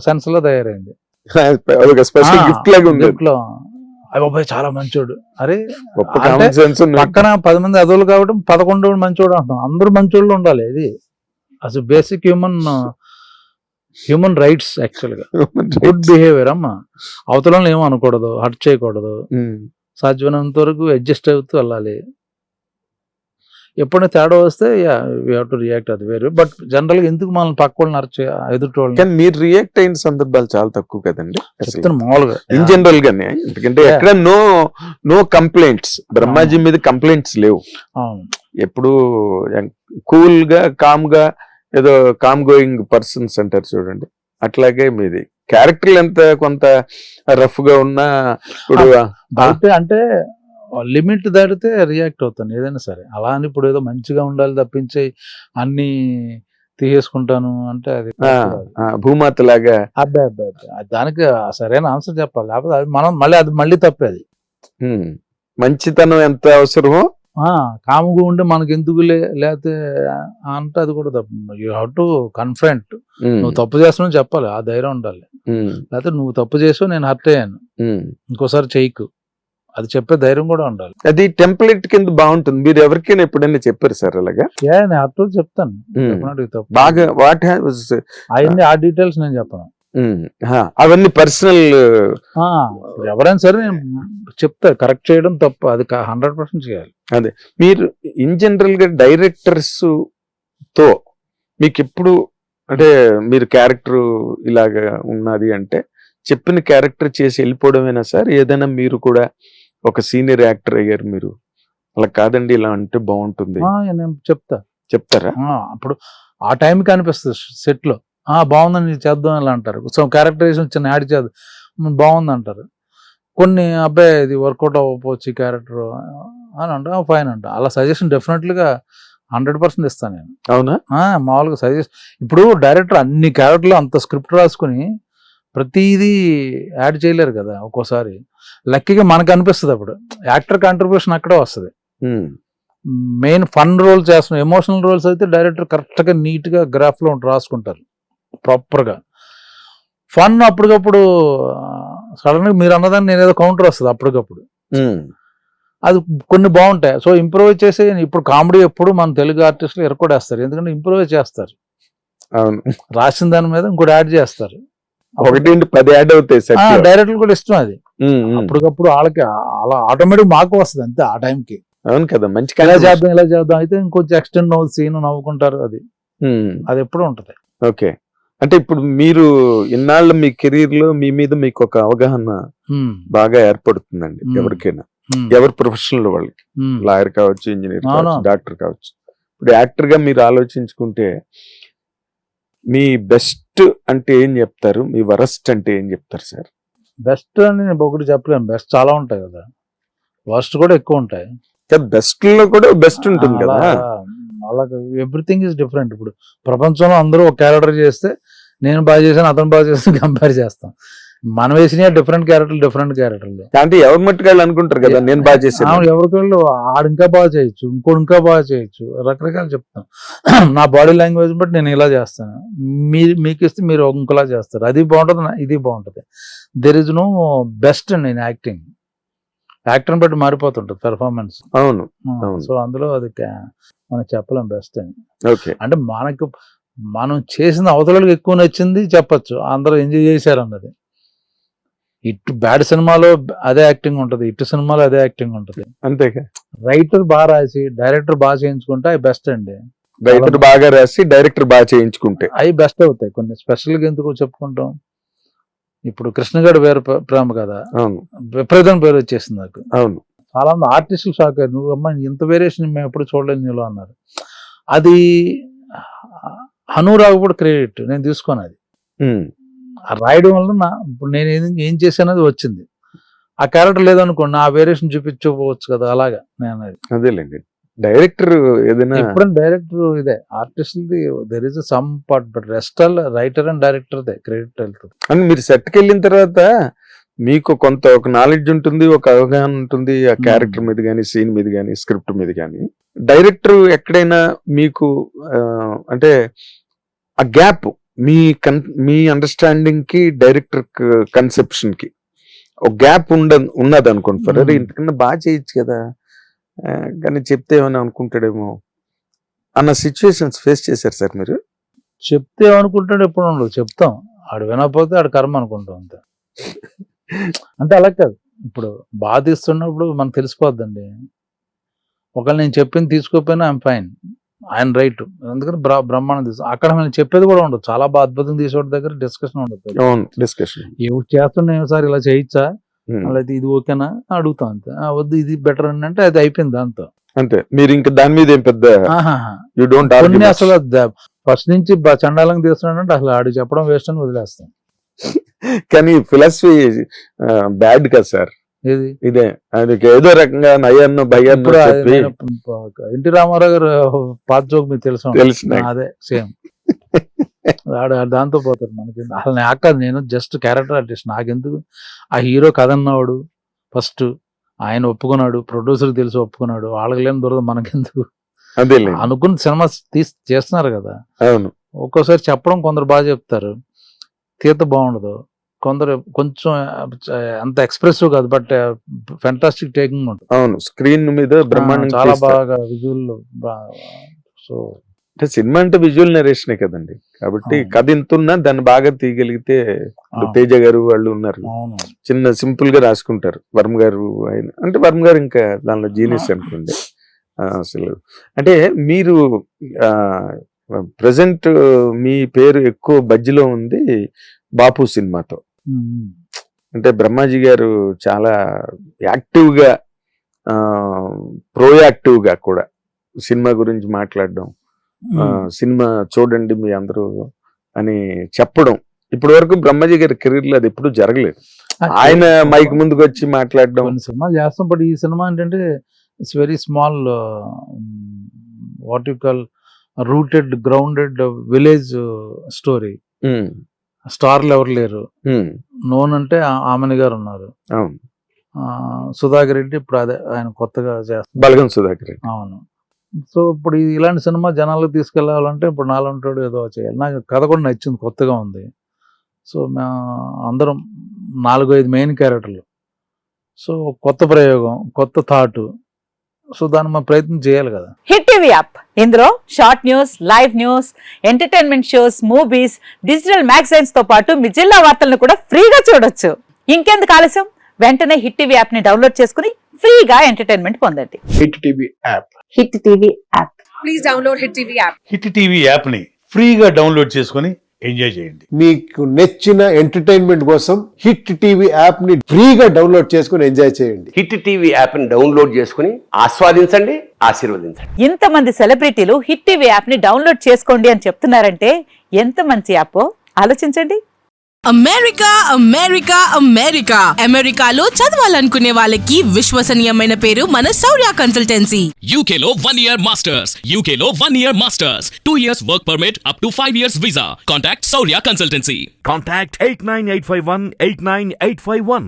Sense లో తయారైంది. Special gift లాగా ఉంది. గిఫ్ట్ లో అబ్బాయి చాలా మంచోడు. అరే గొప్ప అంటే కామన్ సెన్స్ ఉంది. పక్కన 10 మంది అదోలు కాబట్టి 11 మంచోడు అంటున్నాం. అందరూ మంచోళ్ళు ఉండాలి. ఇది అసలు బేసిక్ హ్యూమన్ రైట్స్ యాక్చువల్ గా. గుడ్ బిహేవియర్ అమ్మా. అవతలను ఏమో అనకూడదు, హర్ట్ చేయకూడదు, సాధ్యమైనంత వరకు అడ్జస్ట్ అవుతూ వెళ్ళాలి. ఎప్పుడైనా తేడా వస్తే యూ హావ్ టు రియాక్ట్, అది వేరు. బట్ జనరల్ గా ఎందుకు మనం పక్క వాళ్ళని నరచే ఎదుటి కానీ మీరు రియాక్ట్ అయిన సందర్భాలు చాలా తక్కువ కదండి చెప్తాను మామూలుగా ఇన్ జనరల్ గానే. ఎందుకంటే ఎక్కడ నో కంప్లైంట్స్, బ్రహ్మాజీ మీద కంప్లైంట్స్ లేవు. ఎప్పుడు కూల్ గా కామ్ గా, ఏదో కామ్ గోయింగ్ పర్సన్స్ అంటారు చూడండి, అట్లాగే మీది. క్యారెక్టర్లు ఎంత కొంత రఫ్ గా ఉన్నా ఇప్పుడు అంటే లిమిట్ దాటితే రియాక్ట్ అవుతాను ఏదైనా సరే. అలా అని ఇప్పుడు ఏదో మంచిగా ఉండాలి తప్పించి అన్ని తీసేసుకుంటాను అంటే అది భూమాత లాగా. అబ్బాయి దానికి సరైన ఆన్సర్ చెప్పాలి, లేకపోతే అది మనం మళ్ళీ తప్పేది. మంచితనం ఎంత అవసరమో కాముగా ఉండి మనకి ఎందుకు లేకపోతే అంటే అది కూడా తప్పు. You have to confront. నువ్వు తప్పు చేస్తున్నావు చెప్పాలి, ఆ ధైర్యం ఉండాలి. లేకపోతే నువ్వు తప్పు చేసావు, నేను హర్ట్ అయ్యాను, ఇంకోసారి చెయ్యకు, అది చెప్పే ధైర్యం కూడా ఉండాలి. అది టెంప్లెట్ కింద బాగుంటుంది. మీరు ఎవరికైనా ఎప్పుడైనా చెప్పారు సార్ అలాగా? నేను అర్థం చెప్తాను బాగా. వాట్ అవన్నీ ఆ డీటెయిల్స్ నేను చెప్పను. అవన్నీ పర్సనల్. ఎవరైనా సరే నేను చెప్తా, కరెక్ట్ చేయడం తప్పు, అది 100% చేయాలి. అదే మీరు ఇన్ జనరల్ గా డైరెక్టర్స్ తో మీకు ఎప్పుడు అంటే మీరు క్యారెక్టర్ ఇలాగా ఉన్నది అంటే చెప్పిన క్యారెక్టర్ చేసి వెళ్ళిపోవడమేనా సార్? ఏదైనా మీరు కూడా ఒక సీనియర్ యాక్టర్ అయ్యారు మీరు, అలా కాదండి ఇలా అంటే బాగుంటుంది నేను చెప్తారా? అప్పుడు ఆ టైంకి అనిపిస్తుంది సెట్ లో, బాగుందని చేద్దాం ఇలా అంటారు. సో క్యారెక్టరైజేషన్ చిన్న యాడ్ చేద్దాం బాగుంది అంటారు. కొన్ని అబ్బాయి ఇది వర్కౌట్ అవ్వకపోవచ్చు ఈ క్యారెక్టర్ అని అంటే ఫైన్ అంట. అలా సజెషన్ డెఫినెట్లీగా 100% ఇస్తాను నేను. అవునా? మామూలుగా సజెస్ట్. ఇప్పుడు డైరెక్టర్ అన్ని క్యారెక్టర్లు అంత స్క్రిప్ట్ రాసుకుని ప్రతిదీ యాడ్ చేయలేరు కదా ఒక్కోసారి. లక్కీగా మనకు అనిపిస్తుంది అప్పుడు యాక్టర్ కాంట్రిబ్యూషన్ అక్కడే వస్తుంది. మెయిన్ ఫన్ రోల్ చేస్తున్నాం, ఎమోషనల్ రోల్స్ అయితే డైరెక్టర్ కరెక్ట్గా నీట్గా గ్రాఫ్లో రాసుకుంటారు ప్రాపర్గా. ఫన్ అప్పటికప్పుడు సడన్గా మీరు అన్నదాన్ని నేనేదో కౌంటర్ వస్తుంది అప్పటికప్పుడు, అది కొన్ని బాగుంటాయి. సో ఇంప్రూవైజ్ చేసి ఇప్పుడు కామెడీ ఎప్పుడు మన తెలుగు ఆర్టిస్టులు ఎరకొడేస్తారు, ఎందుకంటే ఇంప్రూవైజ్ చేస్తారు. రాసిన దాని మీద ఇంకోటి యాడ్ చేస్తారు, 1-10 యాడ్ అవుతాయి. డైరెక్టర్ కూడా ఇష్టం అది. అప్పటికప్పుడు వాళ్ళకి అలా ఆటోమేటిక్ మాకు వస్తుంది అంతే ఆ టైంకి. అవును కదా, మంచి ఇలా చేద్దాం అయితే ఇంకొంచెం ఎక్స్టెండ్ సీన్ నవ్వుకుంటారు, అది ఎప్పుడు ఉంటది. ఓకే. అంటే ఇప్పుడు మీరు ఇన్నాళ్ళు మీ కెరీర్ లో మీ మీద మీకు ఒక అవగాహన బాగా ఏర్పడుతుందండి ఎవరికైనా, ఎవరి ప్రొఫెషనల్ వాళ్ళకి. లాయర్ కావచ్చు, ఇంజనీర్ కావచ్చు, డాక్టర్ కావచ్చు. ఇప్పుడు యాక్టర్ గా మీరు ఆలోచించుకుంటే మీ బెస్ట్ అంటే ఏం చెప్తారు, మీ వరస్ట్ అంటే ఏం చెప్తారు సార్? బెస్ట్ అని నేను ఒకటి చెప్పలేను, బెస్ట్ చాలా ఉంటాయి కదా, వర్స్ట్ కూడా ఎక్కువ ఉంటాయి. బెస్ట్ లో కూడా బెస్ట్ ఉంటుంది కదా. అలాగే ఎవ్రీథింగ్ ఈజ్ డిఫరెంట్. ఇప్పుడు ప్రపంచంలో అందరూ ఒక క్యారెక్టర్ చేస్తే నేను బాగా చేశాను, అతను బాగా చేస్తాను కంపేర్ చేస్తాం. మనం వేసిన డిఫరెంట్ క్యారెక్టర్లు అంటే ఎవరి మట్టుకాళ్ళు అనుకుంటారు కదా నేను బాగా చేశాను, ఎవరికాళ్ళు ఆడు ఇంకా బాగా చేయొచ్చు, ఇంకోటి ఇంకా బాగా చేయొచ్చు, రకరకాలు చెప్తాం. నా బాడీ లాంగ్వేజ్ బట్టి నేను ఇలా చేస్తాను, మీకు ఇస్తే మీరు ఇంకోలా చేస్తారు, అది బాగుంటుంది, ఇది బాగుంటుంది. దెర్ ఇస్ నో బెస్ట్ అండి ఇన్ యాక్టింగ్. యాక్టర్ని బట్టి మారిపోతుంటది పెర్ఫార్మెన్స్. అవును. సో అందులో అది మనం చెప్పలేం బెస్ట్ అని. ఓకే. అంటే మనం చేసిన అవతలకి ఎక్కువ నచ్చింది చెప్పచ్చు, అందరూ ఎంజాయ్ చేశారు అన్నది. ఇటు బ్యాడ్ సినిమాలో అదే యాక్టింగ్ ఉంటది, ఇటు సినిమాలో అదే యాక్టింగ్ ఉంటది. అంతేగా. రైటర్ బాగా రాసి డైరెక్టర్ బాగా చేయించుకుంటే అవి బెస్ట్ అండి. రైటర్ బాగా రాసి డైరెక్టర్ బాగా చేయించుకుంటే అవి బెస్ట్ అవుతాయి. కొన్ని స్పెషల్ గా ఎందుకు చెప్పుకుంటాం, ఇప్పుడు కృష్ణగడ్ వేరు ప్రేమ కదా, విపరీతం పేరు వచ్చేసింది నాకు. అవును. చాలా మంది ఆర్టిస్టులు షాక్ అయ్యారు, నువ్వు అమ్మాయి ఇంత వేరియేషన్ మేము ఎప్పుడు చూడలేదు నీలో అన్నారు. అది హనురావు కూడా క్రెడిట్ నేను తీసుకోను. అది రాయడం వల్ల ఇప్పుడు నేను ఏం చేశానది వచ్చింది. ఆ క్యారెక్టర్ లేదనుకోండి ఆ వేరియేషన్ చూపించుకోవచ్చు కదా, అలాగా నేను అదేలేండి. డైరెక్టర్ ఏదైనా ఎప్పుడైనా డైరెక్టర్ ఇదే artist there is some part, but rest all writer and director they credit వెళ్తుంది. అని మీరు సెట్కి వెళ్ళిన తర్వాత మీకు కొంత ఒక నాలెడ్జ్ ఉంటుంది, ఒక అవగాహన ఉంటుంది ఆ క్యారెక్టర్ మీద కానీ, సీన్ మీద కానీ, స్క్రిప్ట్ మీద కానీ. డైరెక్టర్ ఎక్కడైనా మీకు అంటే ఆ గ్యాప్ మీ అండర్స్టాండింగ్ కి డైరెక్టర్ కన్సెప్షన్ కి ఒక గ్యాప్ ఉన్నది అనుకోండి ఫర్ అరే ఇంతకన్నా బాగా చేయొచ్చు కదా కానీ చెప్తే ఏమైనా అనుకుంటాడేమో అన్న సిచ్యువేషన్స్ ఫేస్ చేశారు సార్ మీరు? చెప్తే అనుకుంటాడు ఎప్పుడు ఉండదు, చెప్తాం, ఆడు వినకపోతే ఆడు కర్మ అనుకుంటాం అంతే. అంటే అలా కాదు, ఇప్పుడు బాగా తీస్తున్నప్పుడు మనకు తెలిసిపోద్దండి. ఒకవేళ నేను చెప్పింది తీసుకోకపోయినా ఐఎమ్ ఫైన్, ఆయన రైట్, ఎందుకంటే బ్రహ్మాండం తీసు అక్కడ నేను చెప్పేది కూడా ఉండదు. చాలా బాగా అద్భుతంగా తీసేవాడి దగ్గర డిస్కషన్ ఉండదు. డిస్కషన్ ఏమి చేస్తున్నాయి సార్, ఇలా చేయొచ్చా, అలాగే ఇది ఓకేనా అడుగుతాం అంతే. వద్దు ఇది బెటర్ అని అంటే అది అయిపోయింది దాంతో అంతే. మీరు ఇంకా దాని మీద ఏం పెద్ద కొన్ని అసలు ఫస్ట్ నుంచి చండాలంగా తీస్తున్నాడంటే అసలు ఆడు చెప్పడం వేస్ట్ అని వదిలేస్తాం. కానీ ఫిలాసఫీ బ్యాడ్ కదా సార్ ఏది ఇదే, ఆయనకి ఏదో రకంగా నయ్యన్ను భయ్యన్ను చెప్పి ఎన్టీ రామారావు గారు పాత జోక్ మీకు తెలుసు, అదే సేమ్ ఆడు దాంతో పోతారు మనకి. అసలు నాకు నేను జస్ట్ క్యారెక్టర్ ఆర్టిస్ట్, నాకెందుకు ఆ హీరో కథ అన్నవాడు ఫస్ట్ ఆయన ఒప్పుకున్నాడు, ప్రొడ్యూసర్ తెలిసి ఒప్పుకున్నాడు, వాళ్ళకి లేని దొరకదు మనకెందుకు అనుకుని సినిమా చేస్తున్నారు కదా. అవును, ఒక్కోసారి చెప్పడం కొందరు బాగా చెప్తారు, తీత బాగుండదు, కొందరు కొంచెం అంత ఎక్స్ప్రెసివ్ కాదు బట్ ఫెంటాస్టిక్ టేకింగ్ ఉంటుంది. అవును, స్క్రీన్ మీద బ్రహ్మాండం చాలా బాగా విజువల్. సో అంటే సినిమా అంటే విజువల్ నరేషనే కదండి, కాబట్టి కథ ఇంతున్నా దాన్ని బాగా తీయగలిగితే తేజ గారు వాళ్ళు ఉన్నారు, చిన్న సింపుల్ గా రాసుకుంటారు. వర్మ గారు ఆయన అంటే వర్మ గారు ఇంకా దానిలో జీనియస్ అనుకోండి. అసలు అంటే మీరు ప్రజెంట్ మీ పేరు ఎక్కువ బజ్జిలో ఉంది బాపు సినిమాతో. అంటే బ్రహ్మాజీ గారు చాలా యాక్టివ్ గా ప్రోయాక్టివ్ గా కూడా సినిమా గురించి మాట్లాడడం, సినిమా చూడండి మీ అందరూ అని చెప్పడం, ఇప్పటి వరకు బ్రహ్మాజీ గారి కెరీర్ లో అది ఎప్పుడు జరగలేదు. ఆయన మైక్ ముందుకు వచ్చి మాట్లాడడం. సినిమా చేస్తాం బట్ ఈ సినిమా ఏంటంటే it's very small, what you call rooted grounded village story. స్టార్లు ఎవరు లేరు, నోన్ అంటే ఆమెని గారు ఉన్నారు, సుధాకర్ రెడ్డి ఇప్పుడు అదే ఆయన కొత్తగా చేస్తారు, బలగం సుధాకర్ రెడ్డి. అవును. సో ఇప్పుడు ఇలాంటి సినిమా జనాలకు తీసుకెళ్లాలంటే ఇప్పుడు నాలంటాడు ఏదో చేయాలి. నాకు కథ కూడా నచ్చింది, కొత్తగా ఉంది. సో అందరం 4-5 మెయిన్ క్యారెక్టర్లు, సో కొత్త ప్రయోగం, కొత్త థాట్, సో దాన్ని మనం ప్రయత్నం చేయాలి కదా. హిట్ టీవీ యాప్, ఇందులో short news, live news, entertainment shows, movies, digital magazines తో పాటు మీ జిల్లా వార్తలను కూడా ఫ్రీగా చూడొచ్చు. ఇంకెందుకు ఆలస్యం, వెంటనే హిట్ టీవీ యాప్ ని డౌన్లోడ్ చేసుకుని ఫ్రీగా ఎంటర్టైన్మెంట్ పొందండి. Hit TV app, hit TV app, please download hit TV app. Hit TV app ని ఫ్రీగా డౌన్లోడ్ చేసుకుని ఎంజాయ్ చేయండి. మీకు నచ్చిన ఎంటర్టైన్మెంట్ కోసం హిట్ టీవీ యాప్ ని ఫ్రీగా డౌన్లోడ్ చేసుకుని ఎంజాయ్ చేయండి. హిట్ టీవీ యాప్ ని డౌన్లోడ్ చేసుకుని ఆస్వాదించండి, ఆశీర్వదించండి. ఇంతమంది సెలబ్రిటీలు హిట్ టీవీ యాప్ ని డౌన్లోడ్ చేసుకోండి అని చెప్తున్నారంటే ఎంత మంచి యాప్ ఆలోచించండి. అమెరికా అమెరికా అమెరికా అమెరికాలో చదవాలనుకునే వాళ్ళకి విశ్వసనీయమైన పేరు మన శౌర్య కన్సల్టెన్సీ. UK లో 1 year masters, UK లో 1 year masters, 2 years work permit up to 5 years visa. Contact Shaurya Consultancy. Contact 89851 89851.